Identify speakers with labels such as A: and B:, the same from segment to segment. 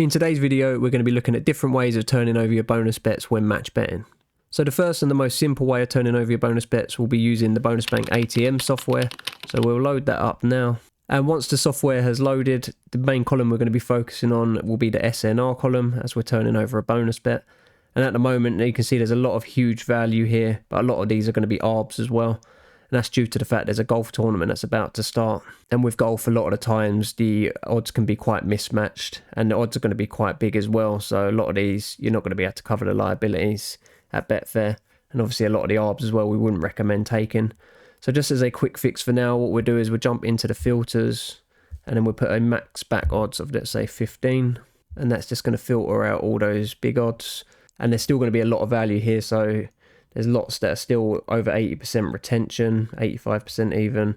A: In today's video, we're going to be looking at different ways of turning over your bonus bets when match betting. So the first and the most simple way of turning over your bonus bets will be using the BonusBank ATM software. So we'll load that up now. And once the software has loaded, the main column we're going to be focusing on will be the SNR column as we're turning over a bonus bet. And at the moment, you can see there's a lot of huge value here, but a lot of these are going to be ARBs as well. And that's due to the fact there's a golf tournament that's about to start. And with golf, a lot of the times, the odds can be quite mismatched. And the odds are going to be quite big as well. So a lot of these, you're not going to be able to cover the liabilities at Betfair. And obviously a lot of the ARBs as well, we wouldn't recommend taking. So just as a quick fix for now, what we'll do is we'll jump into the filters. And then we'll put a max back odds of, let's say, 15. And that's just going to filter out all those big odds. And there's still going to be a lot of value here. So there's lots that are still over 80% retention, 85% even.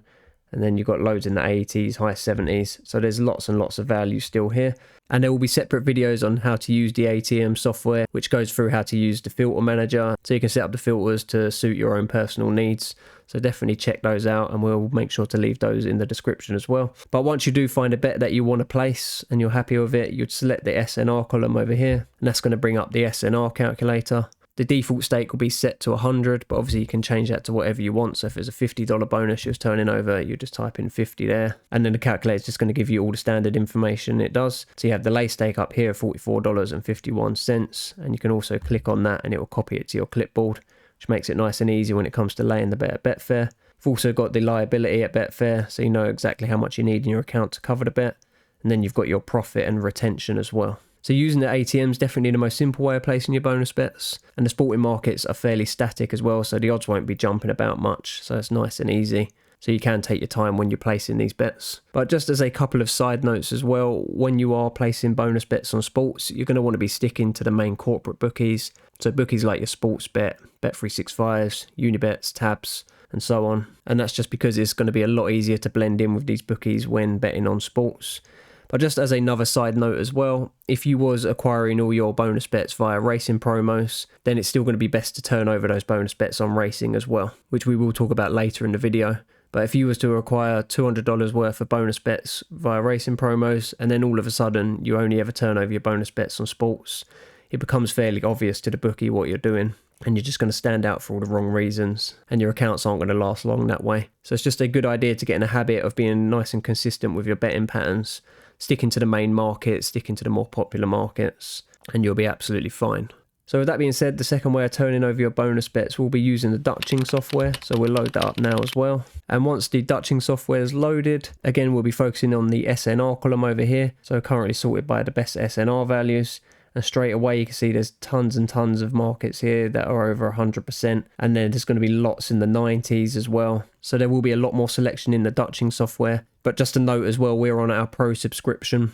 A: And then you've got loads in the 80s, high 70s. So there's lots and lots of value still here. And there will be separate videos on how to use the ATM software, which goes through how to use the filter manager. So you can set up the filters to suit your own personal needs. So definitely check those out, and we'll make sure to leave those in the description as well. But once you do find a bet that you want to place and you're happy with it, you'd select the SNR column over here. And that's going to bring up the SNR calculator. The default stake will be set to 100, but obviously you can change that to whatever you want. So if it's a $50 bonus you're turning over, you just type in 50 there. And then the calculator is just going to give you all the standard information it does. So you have the lay stake up here, $44.51. And you can also click on that and it will copy it to your clipboard, which makes it nice and easy when it comes to laying the bet at Betfair. We've also got the liability at Betfair, so you know exactly how much you need in your account to cover the bet. And then you've got your profit and retention as well. So using the ATM is definitely the most simple way of placing your bonus bets. And the sporting markets are fairly static as well, so the odds won't be jumping about much. So it's nice and easy. So you can take your time when you're placing these bets. But just as a couple of side notes as well, when you are placing bonus bets on sports, you're going to want to be sticking to the main corporate bookies. So bookies like your Sportsbet, Bet365s, Unibets, Tabs, and so on. And that's just because it's going to be a lot easier to blend in with these bookies when betting on sports. But just as another side note as well, if you was acquiring all your bonus bets via racing promos, then it's still going to be best to turn over those bonus bets on racing as well, which we will talk about later in the video. But if you was to acquire $200 worth of bonus bets via racing promos, and then all of a sudden you only ever turn over your bonus bets on sports, it becomes fairly obvious to the bookie what you're doing. And you're just going to stand out for all the wrong reasons, and your accounts aren't going to last long that way. So it's just a good idea to get in a habit of being nice and consistent with your betting patterns, sticking to the main market, sticking to the more popular markets, and you'll be absolutely fine. So with that being said, the second way of turning over your bonus bets will be using the Dutching software. So we'll load that up now as well. And once the Dutching software is loaded, again, we'll be focusing on the SNR column over here. So currently sorted by the best SNR values. And straight away you can see there's tons and tons of markets here that are over 100%. And then there's going to be lots in the 90s as well. So there will be a lot more selection in the Dutching software. But just a note as well, we're on our Pro subscription.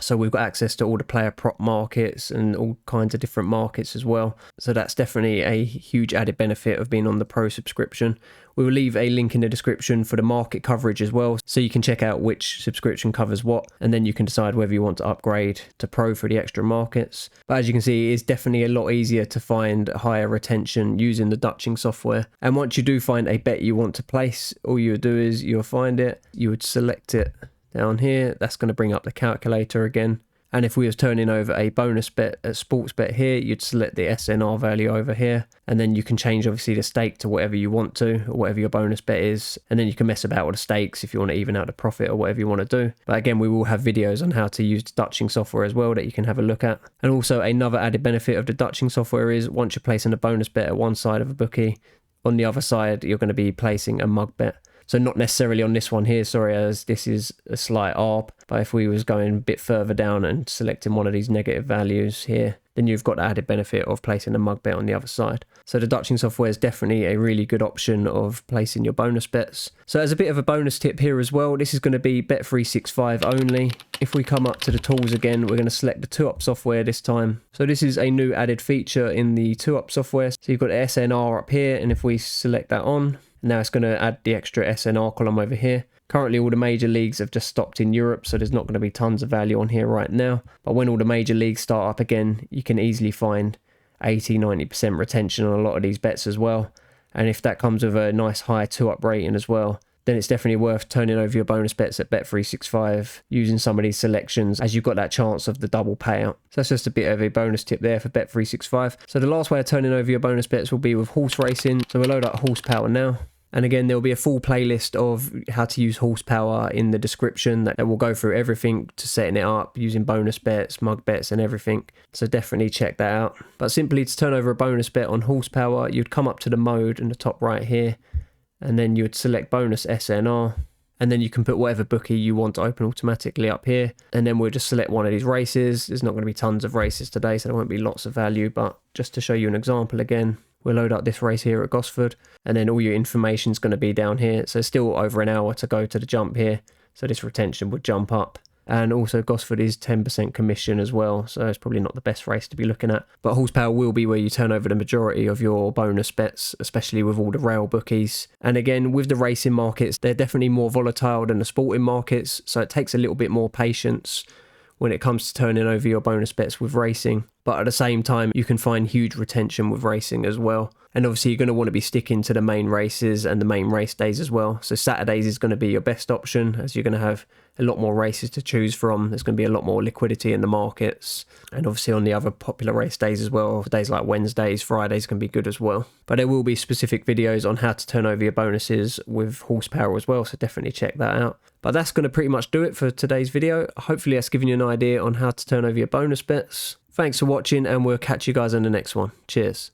A: So we've got access to all the player prop markets and all kinds of different markets as well. So that's definitely a huge added benefit of being on the Pro subscription. We will leave a link in the description for the market coverage as well, so you can check out which subscription covers what, and then you can decide whether you want to upgrade to Pro for the extra markets. But as you can see, it's definitely a lot easier to find higher retention using the Dutching software. And once you do find a bet you want to place, all you would do is you'll find it, you would select it down here. That's going to bring up the calculator again. And if we was turning over a bonus bet, a sports bet here, you'd select the SNR value over here. And then you can change obviously the stake to whatever you want to, or whatever your bonus bet is. And then you can mess about with the stakes if you want to even out the profit or whatever you want to do. But again, we will have videos on how to use the Dutching software as well that you can have a look at. And also another added benefit of the Dutching software is once you're placing a bonus bet at one side of a bookie, on the other side, you're going to be placing a mug bet. So not necessarily on this one here, sorry, as this is a slight ARB. But if we was going a bit further down and selecting one of these negative values here, then you've got the added benefit of placing a mug bet on the other side. So the Dutching software is definitely a really good option of placing your bonus bets. So as a bit of a bonus tip here as well, this is going to be Bet365 only. If we come up to the tools again, we're going to select the 2UP software this time. So this is a new added feature in the 2UP software. So you've got SNR up here, and if we select that on, now it's going to add the extra SNR column over here. Currently all the major leagues have just stopped in Europe, so there's not going to be tons of value on here right now. But when all the major leagues start up again, you can easily find 80-90% retention on a lot of these bets as well. And if that comes with a nice high 2UP rating as well, then it's definitely worth turning over your bonus bets at Bet365 using some of these selections, as you've got that chance of the double payout. So that's just a bit of a bonus tip there for Bet365. So the last way of turning over your bonus bets will be with horse racing. So we'll load up horsepower now. And again, there'll be a full playlist of how to use horsepower in the description that will go through everything to setting it up using bonus bets, mug bets and everything. So definitely check that out. But simply to turn over a bonus bet on horsepower, you'd come up to the mode in the top right here, and then you would select bonus SNR. And then you can put whatever bookie you want to open automatically up here. And then we'll just select one of these races. There's not going to be tons of races today, so there won't be lots of value. But just to show you an example again, we'll load up this race here at Gosford. And then all your information is going to be down here. So still over an hour to go to the jump here. So this retention would jump up. And also Gosford is 10% commission as well, so it's probably not the best race to be looking at. But horsepower will be where you turn over the majority of your bonus bets, especially with all the rail bookies. And again, with the racing markets, they're definitely more volatile than the sporting markets, so it takes a little bit more patience when it comes to turning over your bonus bets with racing. But at the same time, you can find huge retention with racing as well. And obviously you're going to want to be sticking to the main races and the main race days as well. So Saturdays is going to be your best option, as you're going to have a lot more races to choose from. There's going to be a lot more liquidity in the markets. And obviously on the other popular race days as well, days like Wednesdays, Fridays can be good as well. But there will be specific videos on how to turn over your bonuses with horsepower as well, so definitely check that out. But that's going to pretty much do it for today's video. Hopefully that's given you an idea on how to turn over your bonus bets. Thanks for watching, and we'll catch you guys in the next one. Cheers.